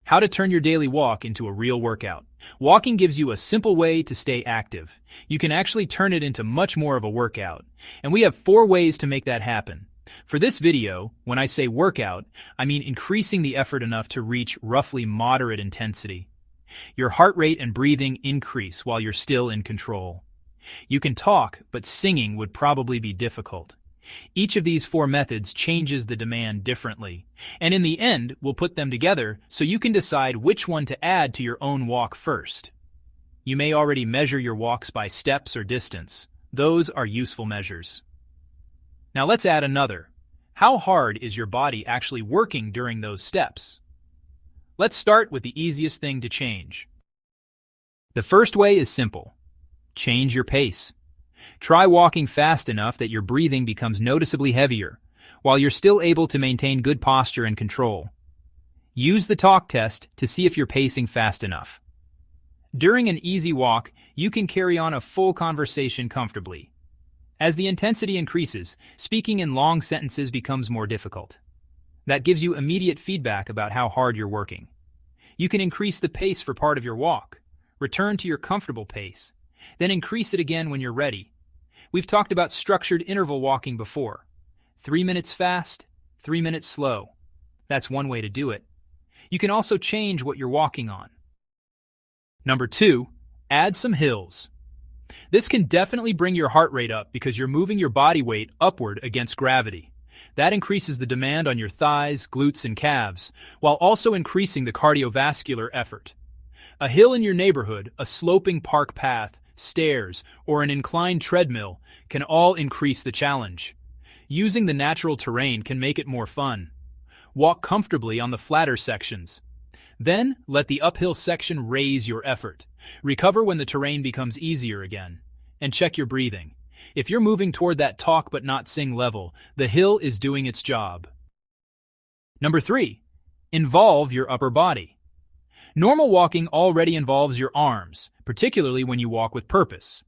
How to turn your daily walk into a real workout. Walking gives you a simple way to stay active. You can actually turn it into much more of a workout. And we have 4 ways to make that happen. For this video, when I say workout, I mean increasing the effort enough to reach roughly moderate intensity. Your heart rate and breathing increase while you're still in control. You can talk, but singing would probably be difficult. Each of these 4 methods changes the demand differently, and in the end, we'll put them together so you can decide which one to add to your own walk first. You may already measure your walks by steps or distance. Those are useful measures. Now let's add another. How hard is your body actually working during those steps? Let's start with the easiest thing to change. The first way is simple. Change your pace. Try walking fast enough that your breathing becomes noticeably heavier, while you're still able to maintain good posture and control. Use the talk test to see if you're pacing fast enough. During an easy walk, you can carry on a full conversation comfortably. As the intensity increases, speaking in long sentences becomes more difficult. That gives you immediate feedback about how hard you're working. You can increase the pace for part of your walk. Return to your comfortable pace. Then increase it again when you're ready. We've talked about structured interval walking before. 3 minutes fast, 3 minutes slow. That's one way to do it. You can also change what you're walking on. Number 2, add some hills. This can definitely bring your heart rate up because you're moving your body weight upward against gravity. That increases the demand on your thighs, glutes, and calves, while also increasing the cardiovascular effort. A hill in your neighborhood, a sloping park path, stairs, or an inclined treadmill can all increase the challenge. Using the natural terrain can make it more fun. Walk comfortably on the flatter sections. Then, let the uphill section raise your effort. Recover when the terrain becomes easier again. And check your breathing. If you're moving toward that talk but not sing level, the hill is doing its job. Number 3, involve your upper body. Normal walking already involves your arms, particularly when you walk with purpose.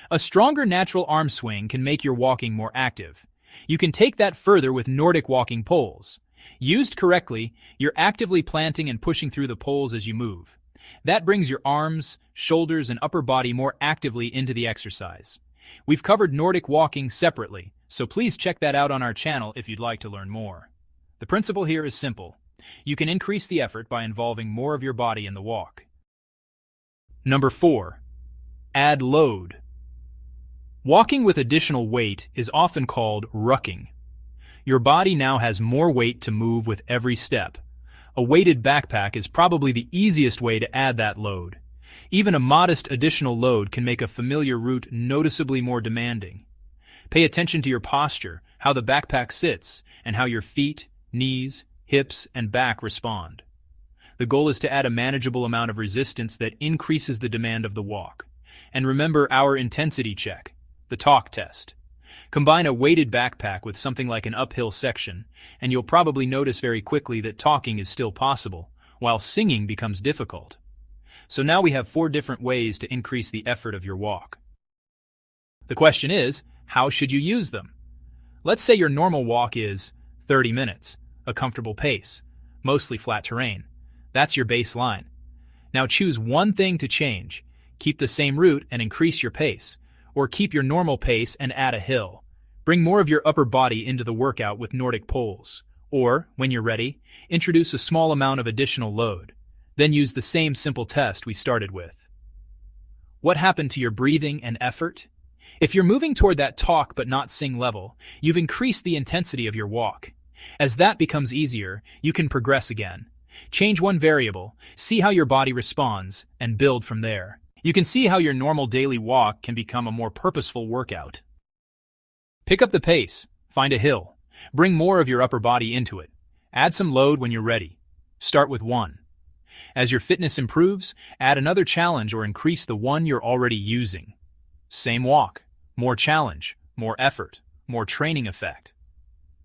A stronger natural arm swing can make your walking more active. You can take that further with Nordic walking poles. Used correctly, you're actively planting and pushing through the poles as you move. That brings your arms, shoulders, and upper body more actively into the exercise. We've covered Nordic walking separately, so please check that out on our channel if you'd like to learn more. The principle here is simple. You can increase the effort by involving more of your body in the walk. Number 4, add load. Walking with additional weight is often called rucking. Your body now has more weight to move with every step. A weighted backpack is probably the easiest way to add that load. Even a modest additional load can make a familiar route noticeably more demanding. Pay attention to your posture, how the backpack sits, and how your feet, knees, hips, and back respond. The goal is to add a manageable amount of resistance that increases the demand of the walk. And remember our intensity check, the talk test. Combine a weighted backpack with something like an uphill section, and you'll probably notice very quickly that talking is still possible, while singing becomes difficult. So now we have 4 different ways to increase the effort of your walk. The question is, how should you use them? Let's say your normal walk is 30 minutes. A comfortable pace, mostly flat terrain. That's your baseline. Now choose one thing to change. Keep the same route and increase your pace, or keep your normal pace and add a hill. Bring more of your upper body into the workout with Nordic poles, or, when you're ready, introduce a small amount of additional load. Then use the same simple test we started with. What happened to your breathing and effort? If you're moving toward that talk but not sing level, you've increased the intensity of your walk. As that becomes easier, you can progress again. Change one variable, see how your body responds, and build from there. You can see how your normal daily walk can become a more purposeful workout. Pick up the pace, find a hill, bring more of your upper body into it. Add some load when you're ready. Start with 1. As your fitness improves, add another challenge or increase the one you're already using. Same walk, more challenge, more effort, more training effect.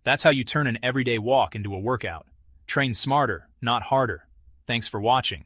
That's how you turn an everyday walk into a workout. Train smarter, not harder. Thanks for watching.